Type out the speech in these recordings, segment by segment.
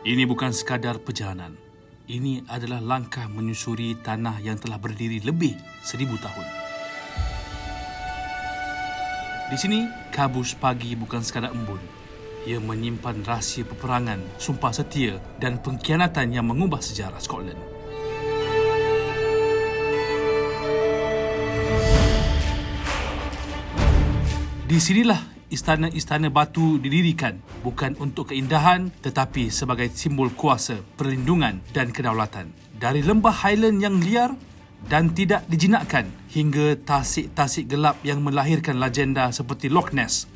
Ini bukan sekadar perjalanan. Ini adalah langkah menyusuri tanah yang telah berdiri lebih 1000 tahun. Di sini, kabus pagi bukan sekadar embun. Ia menyimpan rahsia peperangan, sumpah setia dan pengkhianatan yang mengubah sejarah Scotland. Di sinilah istana-istana batu didirikan, bukan untuk keindahan tetapi sebagai simbol kuasa, perlindungan dan kedaulatan. Dari lembah Highland yang liar dan tidak dijinakkan hingga tasik-tasik gelap yang melahirkan legenda seperti Loch Ness.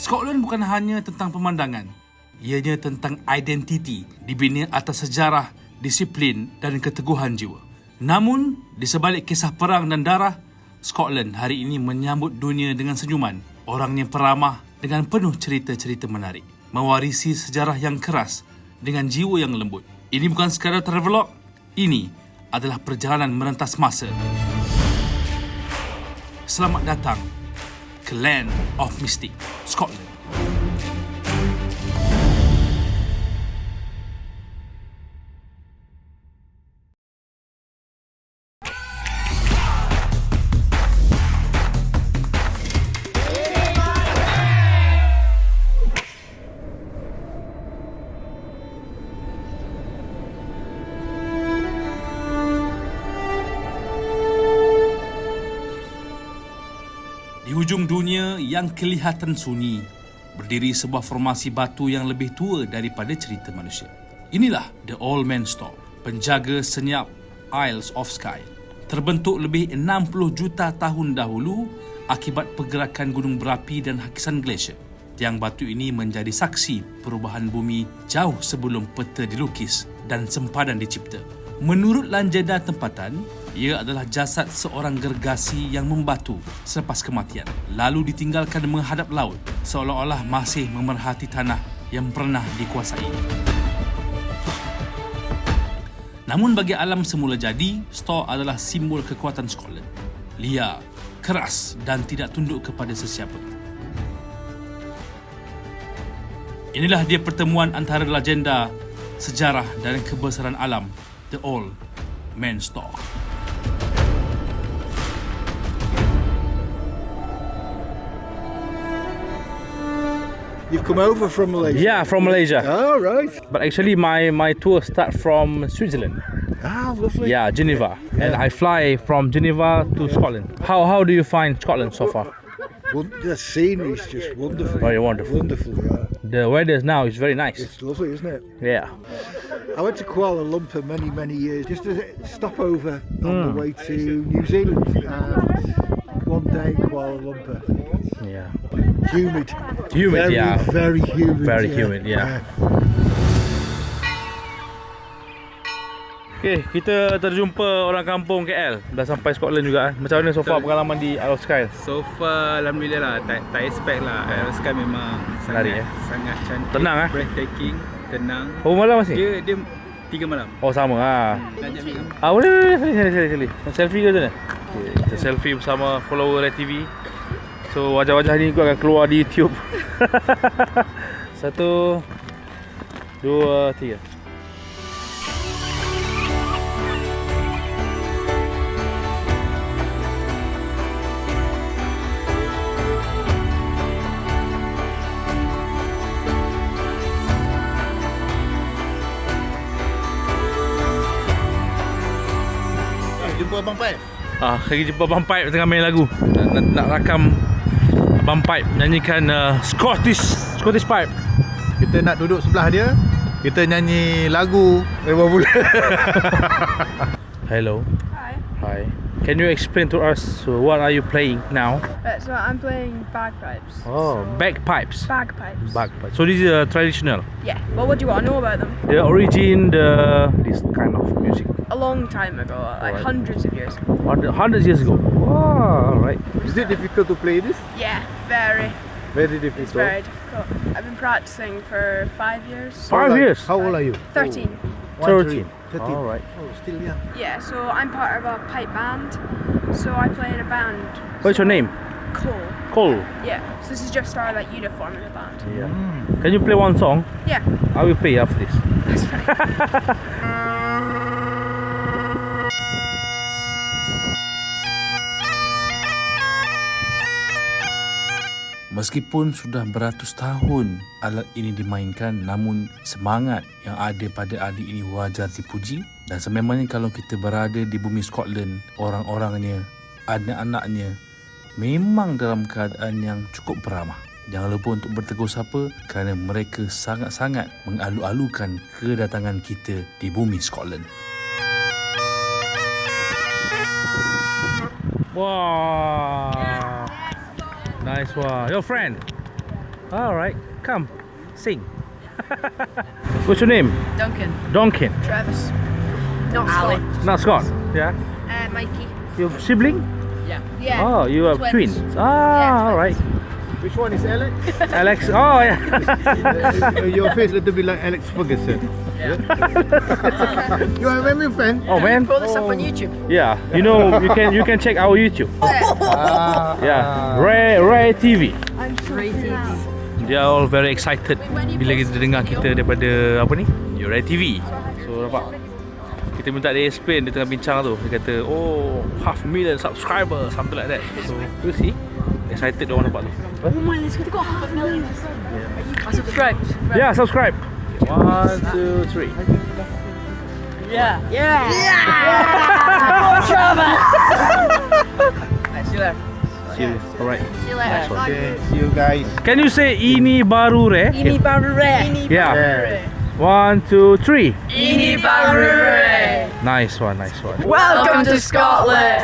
Scotland bukan hanya tentang pemandangan, ianya tentang identiti dibina atas sejarah, disiplin dan keteguhan jiwa. Namun, di sebalik kisah perang dan darah, Scotland hari ini menyambut dunia dengan senyuman, orang yang peramah dengan penuh cerita-cerita menarik, mewarisi sejarah yang keras dengan jiwa yang lembut. Ini bukan sekadar travelog, ini adalah perjalanan merentas masa. Selamat datang ke Land of Mystic, Scotland. Di hujung dunia yang kelihatan sunyi, berdiri sebuah formasi batu yang lebih tua daripada cerita manusia. Inilah The Old Man's Stop, penjaga senyap Isles of Skye. Terbentuk lebih 60 juta tahun dahulu akibat pergerakan gunung berapi dan hakisan glasier. Tiang batu ini menjadi saksi perubahan bumi jauh sebelum peta dilukis dan sempadan dicipta. Menurut lanjada tempatan, ia adalah jasad seorang gergasi yang membatu selepas kematian, lalu ditinggalkan menghadap laut, seolah-olah masih memerhati tanah yang pernah dikuasai. Namun bagi alam semula jadi, Storr adalah simbol kekuatan Scotland. Liar, keras dan tidak tunduk kepada sesiapa. Inilah dia pertemuan antara legenda, sejarah dan kebesaran alam, The Old Man's Stop. You've come over from Malaysia? Yeah, from Malaysia. Oh, right. But actually my tour starts from Switzerland. Ah, lovely. Yeah, Geneva. And I fly from Geneva to Scotland. How do you find Scotland so far? Well, the scenery is just wonderful. Very wonderful. Wonderful, yeah. The weather now is very nice. It's lovely, isn't it? Yeah. I went to Kuala Lumpur many years just to stop over on the way to New Zealand. One day in Kuala Lumpur. Yeah. Humid. Humid, very, yeah. Very humid. Very humid, yeah. Okay, kita terjumpa orang kampung KL. Dah sampai Scotland juga. Macam mana so far pengalaman di Isle of Skye? So far alhamdulillah lah, tak expect lah. Isle of Skye memang sangat cantik. Tenang breathtaking, tenang. Oh, malam masih? Dia 3 malam. Oh, sama ah. Nak ambil gambar? Boleh. Sekali. Selfie ke macam mana? Okay, kita selfie bersama follower Red TV. So wajah-wajah ni aku akan keluar di YouTube. 1, 2, 3. Jumpa Abang Paip. Lagi jumpa Abang Paip tengah main lagu. Nak rakam Abang Paip nyanyikan Scottish Pipe. Kita nak duduk sebelah dia, kita nyanyi lagu Rewa Bulan. Hello. Hi. Can you explain to us what are you playing now? So I'm playing bagpipes. Oh, bagpipes. Bagpipes. Bagpipes. So this is traditional. Yeah. Well, what do you want to know about them? The origin, this kind of music. A long time ago, like Alright. hundreds of years. Hundreds years ago. Wow, alright. Is it difficult to play this? Yeah, very. Very It's difficult. very difficult. I've been practicing for 5 years. 5 years? How old are you? 13. 13. 13. Alright. Oh, still young. Yeah. So I'm part of a pipe band. So I play in a band. What's your name? Cole. Cool. Yeah. So this is just our like uniform in the band. Yeah. Can you play one song? Yeah. I will pay after this. That's fine. Meskipun sudah beratus tahun alat ini dimainkan, namun semangat yang ada pada adik ini wajar dipuji. Dan sememangnya kalau kita berada di bumi Scotland, orang-orangnya, anak-anaknya memang dalam keadaan yang cukup beramah. Jangan lupa untuk bertegur sapa kerana mereka sangat-sangat mengalu-alukan kedatangan kita di bumi Scotland. Wow. Nice one. Your friend? Alright, come, sing. What's your name? Duncan. Donkin. Travis. Not Ali. Scott. Not Scott. Yeah. Mikey. Your sibling? Yeah. Oh, you are twins. Ah, alright. Which one is Alex? Alex. Oh, yeah. Your face a little bit like Alex Ferguson. You are a Man U fan? Oh man. Pull this up on YouTube. Yeah. You know, you can check our YouTube. Yeah. Ray TV. Rated. They are all very excited bila kita dengar kita daripada apa ni? Ray TV. So nampak. Kita minta dia explain, dia tengah bincang tu. Dia kata, oh, 500,000 subscribers, something like that. So, we'll see. Excited dia orang nampak tu. Oh my, let's go. I subscribe. Yeah, subscribe. 1, 2, 3. Yeah. Yeah. More Travis. See you later. See you. Alright. See you later. Okay, see you guys. Can you say ini baru re? Ini baru re. Yeah. 1, 2, 3. Ini baru re. Nice one, nice one. Welcome to Scotland.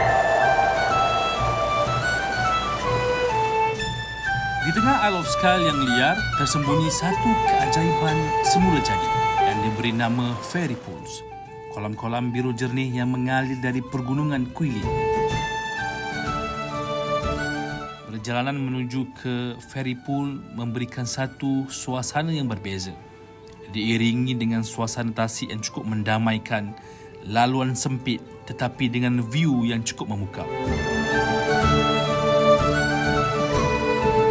Di tengah Isle of Skye yang liar, tersembunyi satu keajaiban semula jadi yang diberi nama Fairy Pools. Kolam-kolam biru jernih yang mengalir dari pergunungan Quilly. Perjalanan menuju ke Fairy Pool memberikan satu suasana yang berbeza. Diiringi dengan suasana tasik yang cukup mendamaikan, laluan sempit tetapi dengan view yang cukup memukau.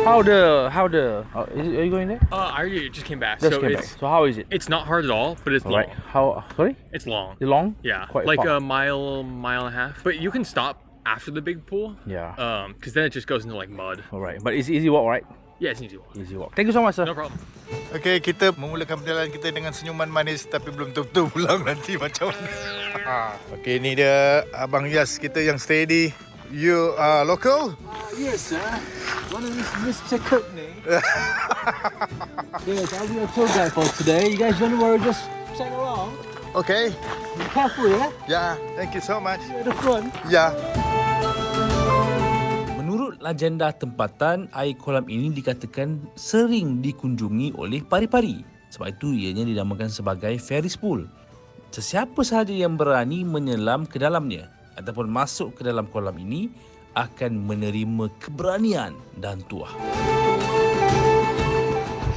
Are you going there? I just came back. Just so came back. So how is it? it's not hard at all, but it's Alright. long. Sorry? It's long. Is it long? Yeah, Quite like far. a mile and a half. But you can stop after the big pool. Yeah. Because then it just goes into like mud. Alright. But it's easy walk, right? Yeah, it's an easy walk. Easy walk. Thank you so much, sir. No problem. Okay, kita memulakan perjalanan kita dengan senyuman manis tapi belum tentu pulang nanti macam mana. Okay, ni dia Abang Yas kita yang steady. You are local? Yes, sir. My name is Mr. Courtney. Yes, I'll be your tour guide for today. You guys don't worry, just check along. Okay. Be careful, yeah? Yeah, thank you so much. At the front. Yeah. Menurut legenda tempatan, air kolam ini dikatakan sering dikunjungi oleh pari-pari. Sebab itu ianya dinamakan sebagai Fairy Pool. Sesiapa sahaja yang berani menyelam ke dalamnya ataupun masuk ke dalam kolam ini akan menerima keberanian dan tuah.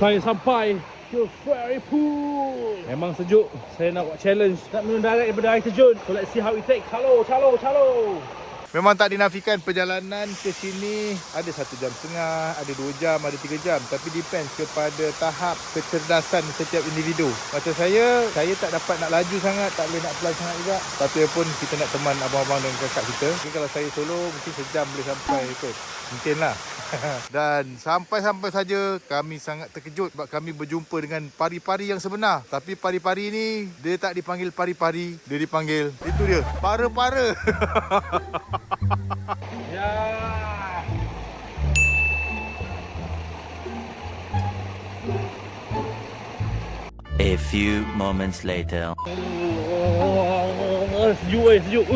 Saya sampai ke Fairy Pool. Memang sejuk. Saya nak buat challenge. Nak mendarat daripada air terjun. So let's see how it takes. Halo. Memang tak dinafikan perjalanan ke sini ada 1.5 jam, ada 2 jam, ada 3 jam. Tapi depends kepada tahap kecerdasan setiap individu. Macam saya tak dapat nak laju sangat, tak boleh nak pelan sangat juga. Tapi pun kita nak teman abang-abang dan kakak kita. Mungkin kalau saya solo mungkin sejam boleh sampai kot. Mungkin lah. Dan sampai saja kami sangat terkejut sebab kami berjumpa dengan pari-pari yang sebenar. Tapi pari-pari ni dia tak dipanggil pari-pari, dia dipanggil itu dia, para-para. A few moments later. Sejuk.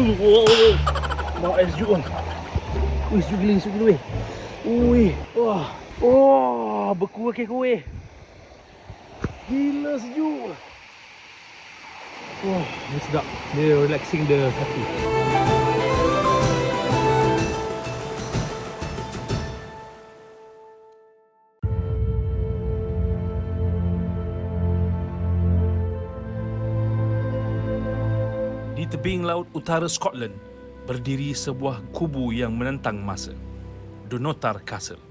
Mak sejuk. Sejuk gila. Wah, berkuah ke kuih. Gila sejuk. Wah, ni sedap. Dia relaxing the kaki. Di tebing laut utara Scotland berdiri sebuah kubu yang menentang masa, Dunotar Castle.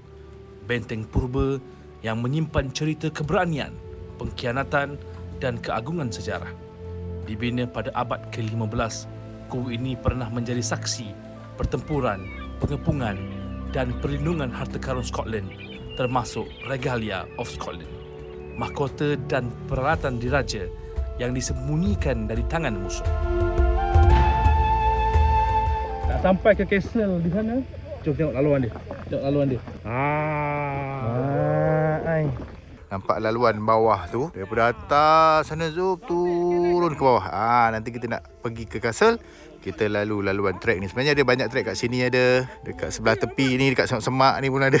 benteng purba yang menyimpan cerita keberanian, pengkhianatan dan keagungan sejarah. Dibina pada abad ke-15, kuil ini pernah menjadi saksi pertempuran, pengepungan dan perlindungan harta karun Scotland, termasuk Regalia of Scotland, mahkota dan peralatan diraja yang disembunyikan dari tangan musuh. Nak sampai ke castle di sana. Jom tengok laluan dia. Tengok laluan dia. Nampak laluan bawah tu. Daripada atas sana Zub turun ke bawah. Nanti kita nak pergi ke castle, kita lalu laluan trek ni. Sebenarnya ada banyak trek kat sini ada. Dekat sebelah tepi ni, dekat semak-semak ni pun ada.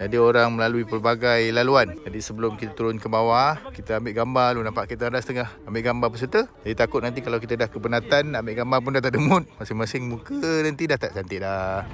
Jadi orang melalui pelbagai laluan. Jadi sebelum kita turun ke bawah, kita ambil gambar dulu. Nampak kita dah setengah ambil gambar peserta. Jadi takut nanti kalau kita dah kepenatan, nak ambil gambar pun dah tak ada mood. Masing-masing muka nanti dah tak cantik dah.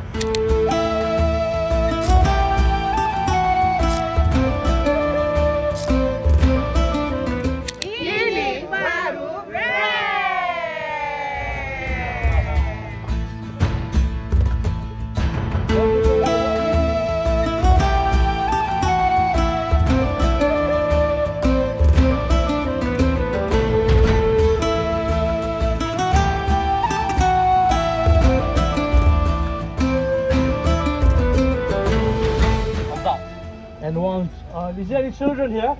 And one, is there any children here?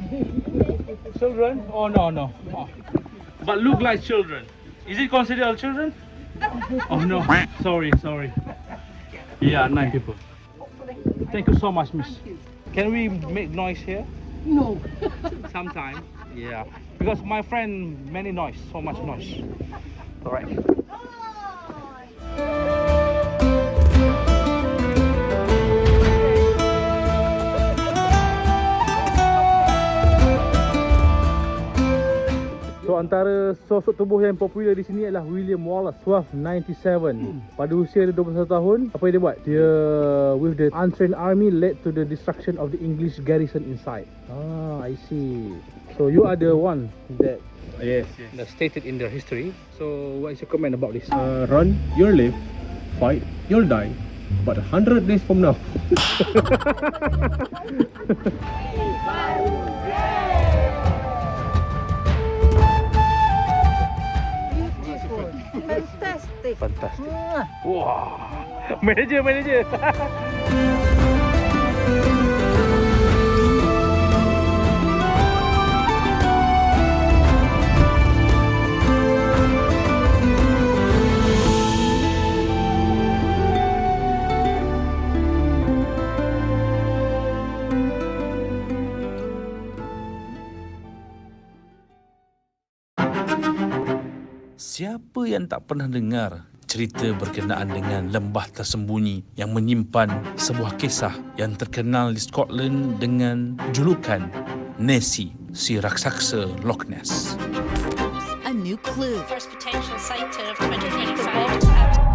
Children? Oh no. Oh. But look like children. Is it considered children? Oh no, sorry. Yeah, 9 people. Thank you so much, miss. Can we make noise here? No. Sometimes. Yeah. Because my friend, many noise, so much noise. Alright. So antara sosok tubuh yang popular di sini adalah William Wallace, 1297. Pada usia dia 21 tahun, apa yang dia buat? Dia with the untrained army led to the destruction of the English garrison inside. I see. So you are the one that that's stated in the history. So what is your comment about this? Run, you'll live. Fight, you'll die. But 100 days from now. Fantastic. Wah, manager. Siapa yang tak pernah dengar cerita berkenaan dengan lembah tersembunyi yang menyimpan sebuah kisah yang terkenal di Scotland dengan julukan Nessie, si raksasa Loch Ness. A new clue. First potential sighter of 2025.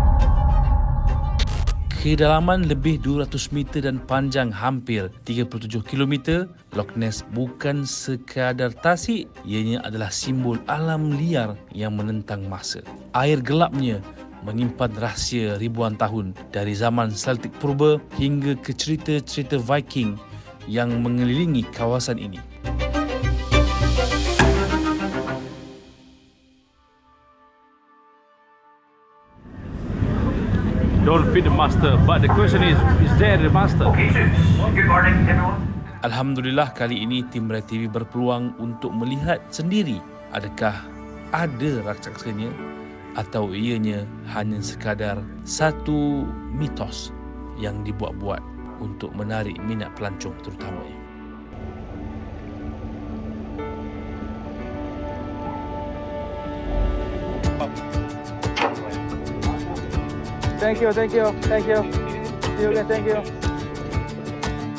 Kedalaman lebih 200 meter dan panjang hampir 37 km, Loch Ness bukan sekadar tasik, ianya adalah simbol alam liar yang menentang masa. Air gelapnya menyimpan rahsia ribuan tahun dari zaman Celtic purba hingga ke cerita-cerita Viking yang mengelilingi kawasan ini. Don't feed the master, but the question is there the master? Okay, good morning everyone. Alhamdulillah, kali ini tim Rai TV berpeluang untuk melihat sendiri adakah ada raksasanya atau ianya hanya sekadar satu mitos yang dibuat-buat untuk menarik minat pelancong terutamanya. Thank you. See you guys, thank you.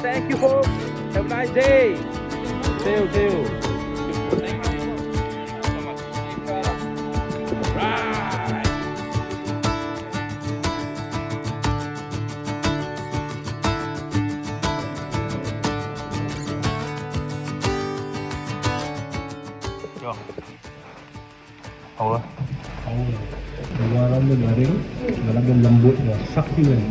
Thank you folks. Have a nice day. See you. Allah. Luaran dia garing, dalam dia lembut, sakti kan.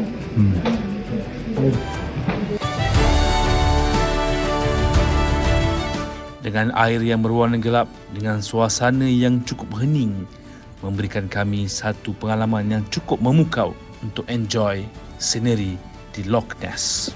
dengan air yang berwarna gelap, dengan suasana yang cukup hening, memberikan kami satu pengalaman yang cukup memukau untuk enjoy scenery di Loch Ness.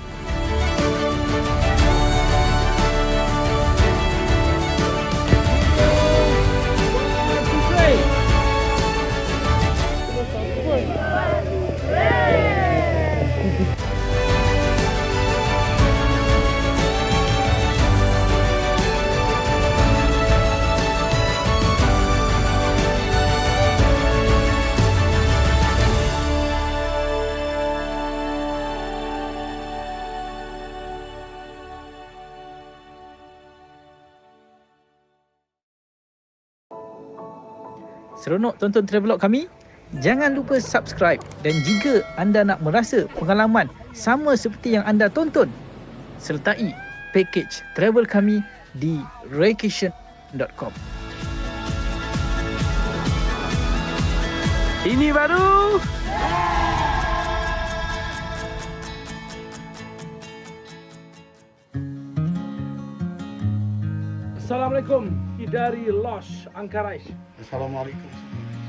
Seronok tonton travelog kami? Jangan lupa subscribe dan jika anda nak merasa pengalaman sama seperti yang anda tonton, sertai package travel kami di raycation.com. Ini baru. Assalamualaikum dari Losh Anchorage. Assalamualaikum.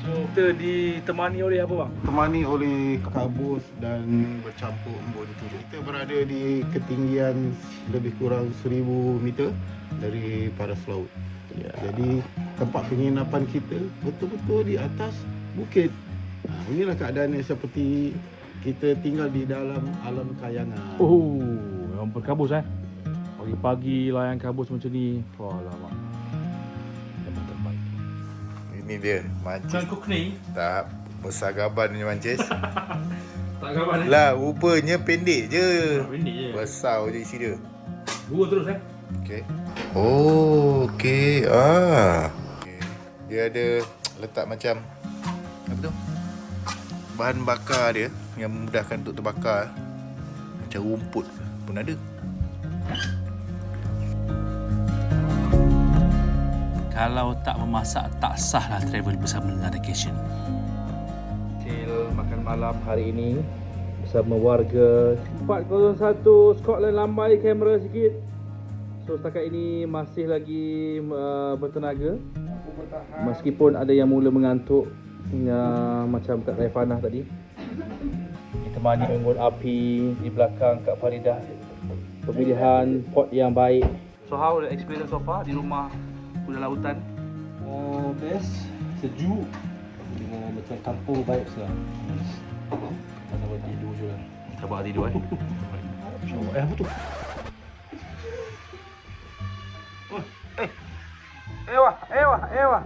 So kita ditemani oleh apa bang? Temani oleh kabus dan bercampur embun turun. Kita berada di ketinggian lebih kurang 1000 meter dari paras laut. Ya, jadi tempat penginapan kita betul-betul di atas bukit. Inilah keadaannya seperti kita tinggal di dalam alam kayangan. Oh, memang berkabus Pagi-pagi layan kabus macam ni. Alamak. Memang terbaik. Ini dia mancis. Cangkuk ni? Tak besar gaban punya mancis. Tak gaban Lah rupanya pendek je. Pendek je. Besar je isi dia. Dua terus Okey. Oh, okey. Okay. Dia ada letak macam apa tu? Bahan bakar dia yang memudahkan untuk terbakar. Macam rumput pun ada. Kalau tak memasak, tak sahlah travel bersama dengan Raycation. Hasil makan malam hari ini bersama warga 401 Scotland. Lambai kamera sikit. So setakat ini masih lagi bertenaga. Meskipun ada yang mula mengantuk macam Kak Raifanah tadi. Ditemani unggun api di belakang Kak Faridah. Pemilihan pot yang baik. So how the experience so far di rumah Kuda Lautan? Best, sejuk. Macam kampung vibes lah. Tak buat tidur je lah. Tak buat tidur InsyaAllah. Apa tu? Ewa. Ewa.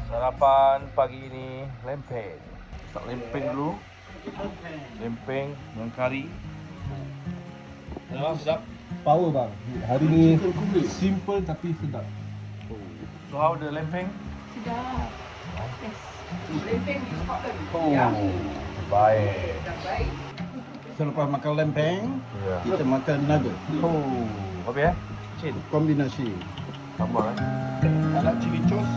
Sarapan pagi ini lempeng. Masak lempeng dulu. Lempeng dengan kari. Sedap. Power bang. Hari ni simple tapi sedap. So how the lempeng? Sedap. Yes. Lempeng di Scotland. Baik. Selepas makan lempeng, kita makan nugget. Apa ya? Chin. Kombinasi. Sambal Ada chili sauce.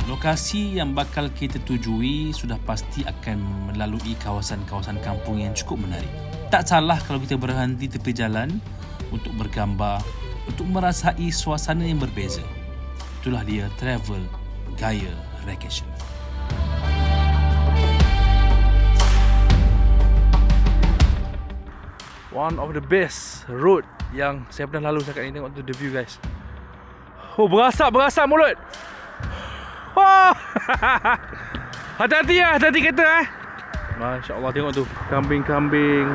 Lokasi yang bakal kita tujui sudah pasti akan melalui kawasan-kawasan kampung yang cukup menarik. Tak salah kalau kita berhenti tepi jalan untuk bergambar, untuk merasai suasana yang berbeza. Itulah dia travel gaya Raycation. One of the best road yang saya pernah lalu setakat ni. Tengok tu the view guys. Oh, berasap mulut. Wah. Hati-hati kereta Masya Allah, tengok tu kambing-kambing.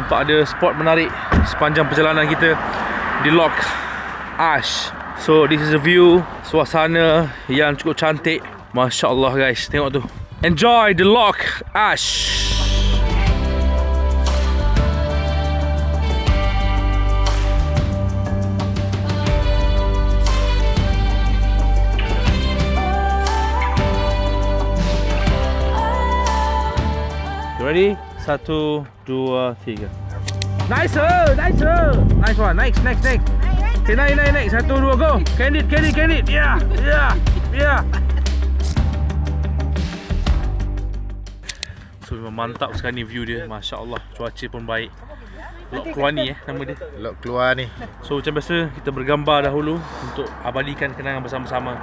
nampak ada spot menarik sepanjang perjalanan kita di Loch Ash. So this is a view, suasana yang cukup cantik. Masya Allah guys, tengok tu. Enjoy the Loch Ash. Ready? 1, 2, 3. Nice, nice, nice one. Next. Okay, naik. 1, 2, go. Candid. Yeah. So memang mantap sekali view dia. Masya Allah, cuaca pun baik. Lok Keluar ni nama dia. Lok Keluar ni. So macam biasa kita bergambar dahulu untuk abadikan kenangan bersama-sama.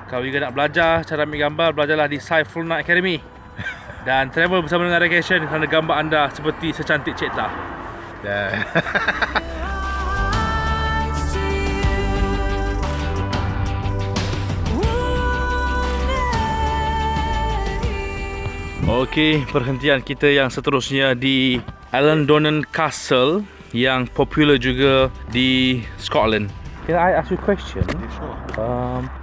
Kalau juga nak belajar cara ambil gambar, belajarlah di Saiful Night Academy. Dan travel bersama dengan Raycation kerana gambar anda seperti secantik Cik Tah. Okey, perhentian kita yang seterusnya di Allendonan Castle yang popular juga di Scotland. Can I ask you a question?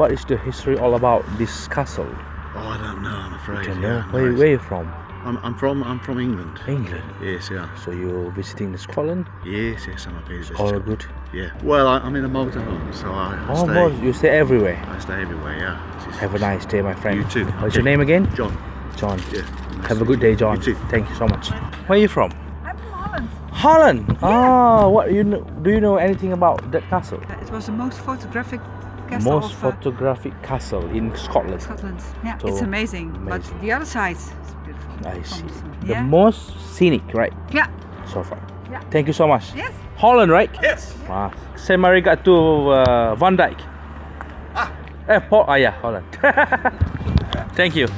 What is the history all about this castle? Oh, I don't know, I'm afraid. You know? Where are you from? I'm from England. England? Yes, yeah. So you're visiting Scotland? Yes, I'm a visitor. All good? Yeah. Well, I'm in a motorhome, so I stay. Oh, you stay everywhere? I stay everywhere, yeah. Have a nice day, my friend. You too. What's your name again? John. John. Yeah. Have a good day, John. You too. Thank you so much. Where are you from? I'm from Holland. Holland? Ah, what do you know anything about that castle? It was the most photographic castle Most of photographic castle in Scotland. Scotland. Yeah, So, it's amazing. But amazing. the other side is beautiful. I see. From The yeah. most scenic, right? Yeah. So far. Yeah. Thank you so much. Yes. Holland, right? Yes. Send my regard to Van Dijk. Port. Yeah, Holland. Thank you.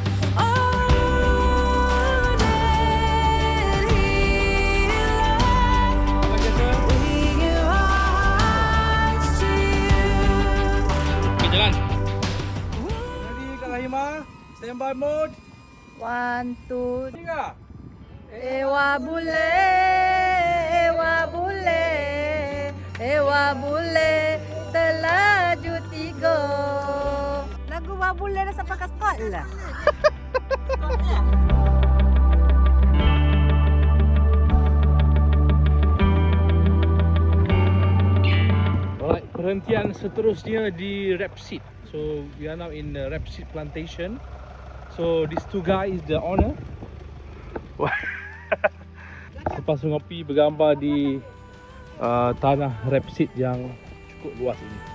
Jalan. Ready, Kak Rahima? Standby mode. 1, 2, 3. Ewa bule, terlaju 3. Lagu Wa Bule dah sampai ke spot lah. Alright, perhentian seterusnya di Rapeseed. So we are now in the Rapeseed plantation. So these two guys is the owner. Lepas ngopi bergambar di tanah Rapeseed yang cukup luas ini.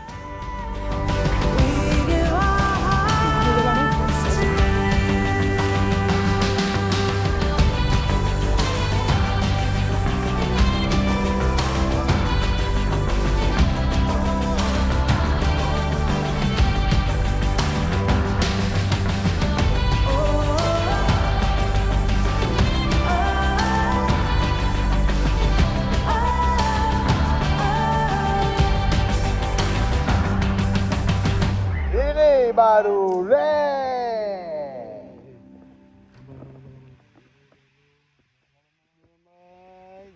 Baru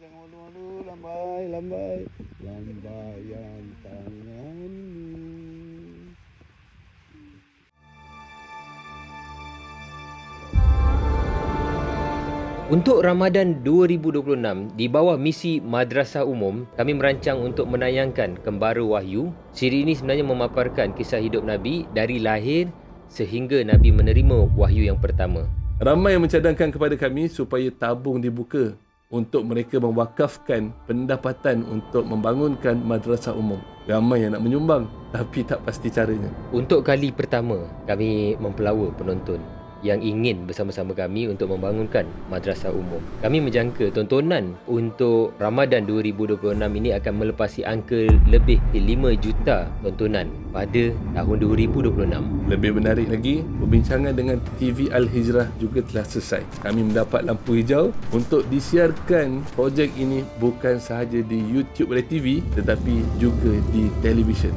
Jangan malu-malu, lambai lambaian tanganmu. Untuk Ramadan 2026, di bawah misi Madrasah Umum, kami merancang untuk menayangkan Kembara Wahyu. Siri ini sebenarnya memaparkan kisah hidup Nabi dari lahir sehingga Nabi menerima wahyu yang pertama. Ramai yang mencadangkan kepada kami supaya tabung dibuka untuk mereka mewakafkan pendapatan untuk membangunkan Madrasah Umum. Ramai yang nak menyumbang tapi tak pasti caranya. Untuk kali pertama, kami mempelawa penonton yang ingin bersama-sama kami untuk membangunkan Madrasah Umum. Kami menjangka tontonan untuk Ramadan 2026 ini akan melepasi angka lebih 5 juta tontonan pada tahun 2026. Lebih menarik lagi, perbincangan dengan TV Al-Hijrah juga telah selesai. Kami mendapat lampu hijau untuk disiarkan projek ini bukan sahaja di YouTube Ray TV tetapi juga di televisyen.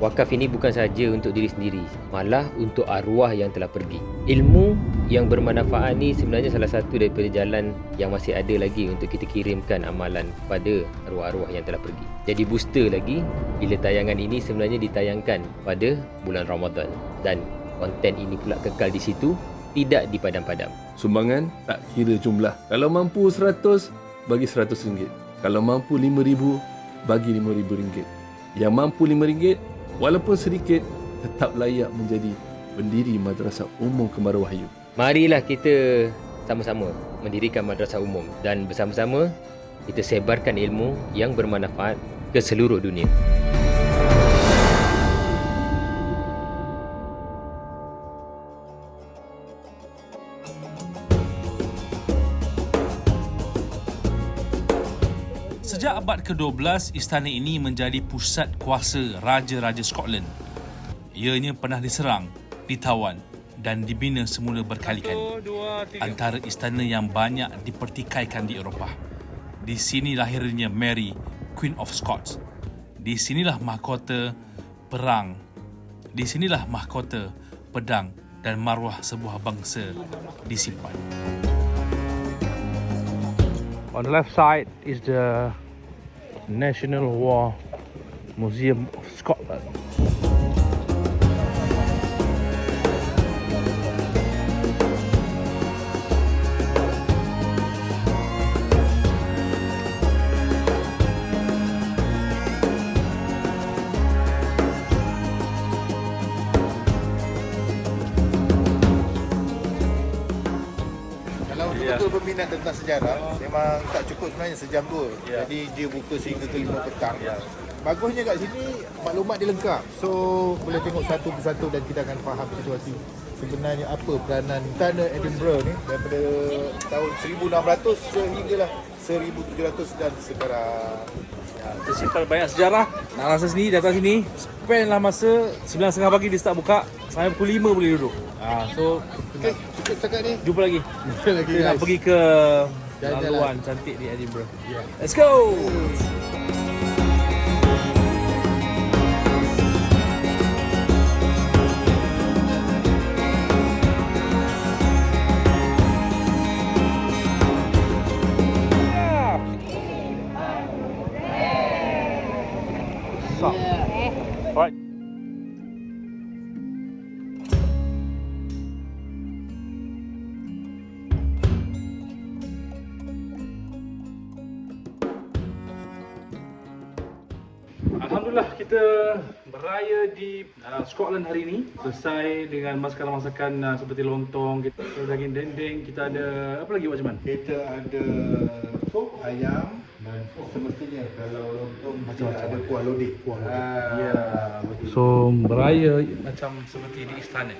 Wakaf ini bukan sahaja untuk diri sendiri, malah untuk arwah yang telah pergi. Ilmu yang bermanfaat ni sebenarnya salah satu daripada jalan yang masih ada lagi untuk kita kirimkan amalan kepada arwah-arwah yang telah pergi. Jadi booster lagi bila tayangan ini sebenarnya ditayangkan pada bulan Ramadan dan konten ini pula kekal di situ, tidak dipadam-padam. Sumbangan tak kira jumlah. Kalau mampu 100, bagi RM100. Kalau mampu RM5,000, bagi RM5,000. Yang mampu RM5, walaupun sedikit, tetap layak menjadi pendiri Madrasah Umum Kemara Wahyu. Marilah kita sama-sama mendirikan Madrasah Umum dan bersama-sama kita sebarkan ilmu yang bermanfaat ke seluruh dunia. Sejak abad ke-12, istana ini menjadi pusat kuasa Raja-Raja Scotland. Ianya pernah diserang, ditawan dan dibina semula berkali-kali. Antara istana yang banyak dipertikaikan di Eropah. Di sini lahirnya Mary, Queen of Scots. Di sinilah mahkota perang. Di sinilah mahkota pedang dan maruah sebuah bangsa disimpan. On the left side is the National War Museum of Scotland. Betul berminat tentang sejarah, memang tak cukup sebenarnya sejam dua. Jadi dia buka sehingga ke 5 petang. Bagusnya kat sini maklumat dia lengkap. So boleh tengok satu persatu dan kita akan faham situasi sebenarnya apa peranan istana Edinburgh ni daripada tahun 1600 sehinggalah 1700 dan sekarang. Tersimpan banyak sejarah. Nak rasa sendiri, datang sini, spend lah masa 9.30 pagi dia start buka, sampai pukul 5 boleh duduk. So Okay, cukup setakat ni. Jumpa lagi. Kita nak pergi ke laluan cantik di Edinburgh. Let's go. Alright. Alhamdulillah kita beraya di Scotland hari ini. Selesai dengan masakan-masakan seperti lontong, kita ada daging dendeng, kita ada apa lagi Wak Jaman? Kita ada sup ayam dan semestinya kalau lontong macam-macam ada kuah lodeh. Ya, betul. So beraya macam seperti di istana.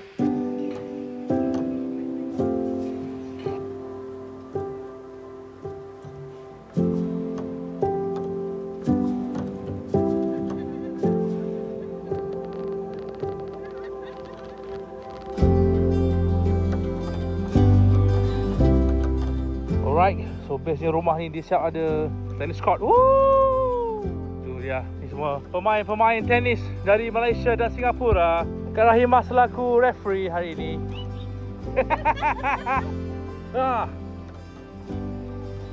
Alright, so bestnya rumah ni dia siap ada tennis court. Woo! Tu dia. Ni semua pemain-pemain tenis dari Malaysia dan Singapura. Kak Rahimah selaku referee hari ini. Ah.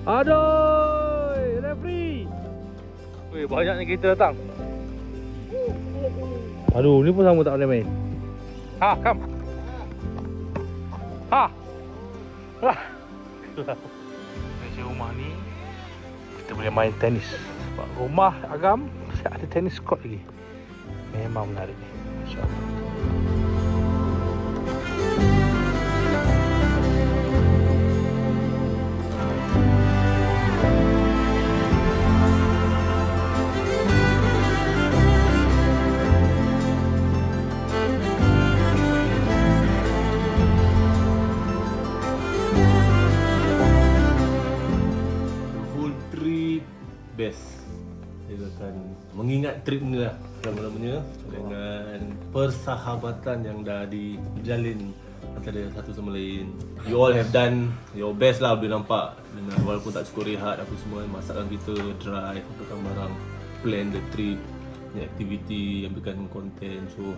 Aduh, referee. Weh, banyaknya kita datang. Aduh, ni pun sama tak boleh main. Ha, come. Ha. Ha. Meja rumah ni kita boleh main tenis. Sebab rumah Agam ada tenis court lagi. Memang menarik ni. Masya-Allah. Best. Dia akan mengingat trip ni lah lama-lamanya dengan persahabatan yang dah dijalin antara satu sama lain. You all have done your best lah, boleh nampak dengan walaupun tak cukup rehat apa semua, masakan kita, drive, apa barang, plan the trip. punya aktiviti yang berkaitan konten. So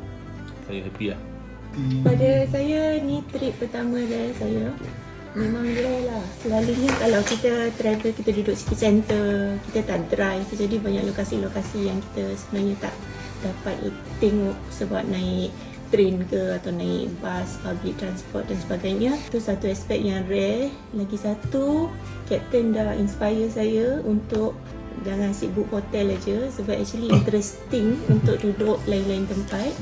saya happy lah. Pada saya ni trip pertama dari saya. Memang rare lah. Selalunya kalau kita travel, kita duduk city center, kita tak drive. Jadi banyak lokasi-lokasi yang kita sebenarnya tak dapat tengok sebab naik train ke atau naik bas, public transport dan sebagainya. Itu satu aspek yang rare. Lagi satu, Captain dah inspire saya untuk jangan sibuk hotel aja sebab actually interesting untuk duduk lain-lain tempat.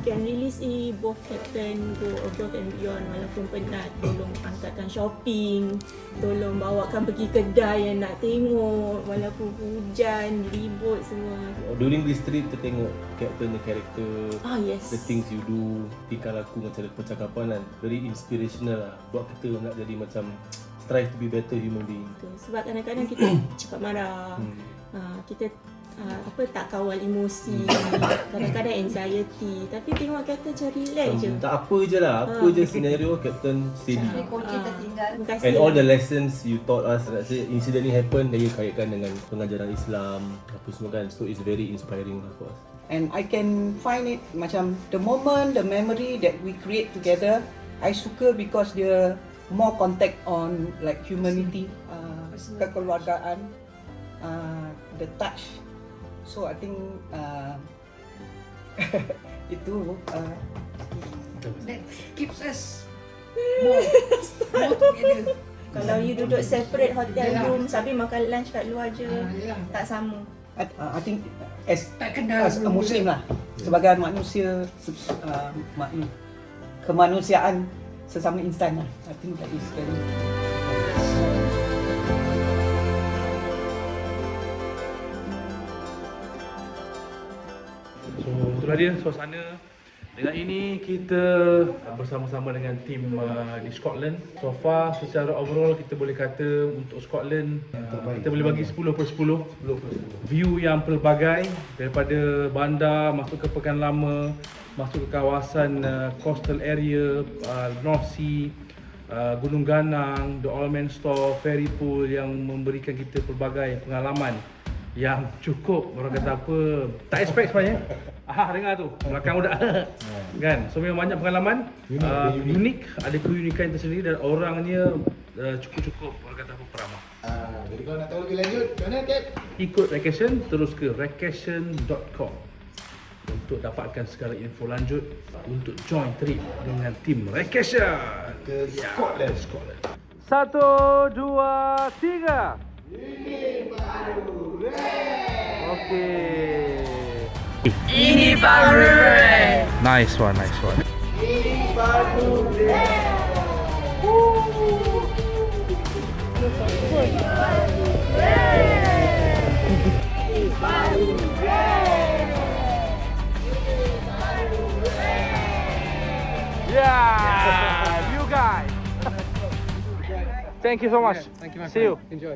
Can really see both Captain go above and beyond walaupun penat, tolong angkatkan shopping, tolong bawakan pergi kedai yang nak tengok walaupun hujan, ribut semua. During this trip kita tengok Captain the character, yes. the things you do, tingkah laku macam percakapan kan, very inspirational lah buat kita nak jadi macam strive to be better human being. Sebab kadang-kadang kita cepat marah, kita tak kawal emosi, kadang-kadang anxiety, tapi tengok Captain macam relax je. Tak apa je lah, apa je scenario Captain steady. Terima kasih. And all the lessons you taught us, let's say incident ni happen, dan you kaitkan dengan pengajaran Islam, apa semua kan. So it's very inspiring lah for us. And I can find it macam the moment, the memory that we create together, I suka because dia more contact on like humanity, kekeluargaan, the touch. So I think itu that keeps us more together. Kalau you duduk separate hotel room sambil makan lunch kat luar je, tak sama. I think as a Muslim lah, sebagai manusia, kemanusiaan sesama insan lah. I think that is very. So itulah dia suasana. Dengan ini kita bersama-sama dengan tim di Scotland. So far secara overall kita boleh kata untuk Scotland kita boleh bagi 10/10. View yang pelbagai daripada bandar masuk ke Pekan Lama, masuk ke kawasan coastal area, North Sea, Gunung Ganang, The Old Man Store, Ferry Pool yang memberikan kita pelbagai pengalaman yang cukup, orang kata apa, tak expect sebenarnya. Dengar tu, belakang budak. Kan? So memang banyak pengalaman, unik, ada keunikan tersendiri dan orangnya cukup-cukup, orang kata apa, peramah. Jadi kalau nak tahu lebih lanjut, mana Cap? Ikut Raketion, terus ke raketion.com untuk dapatkan segala info lanjut untuk join trip dengan tim Raketion ke Scotland. 1, 2, 3. Ini baru rare. Okay. Ini baru rare. Nice one. Ini baru rare. Yeah, you guys. Thank you so much. Thank you, my See you. friend. Enjoy.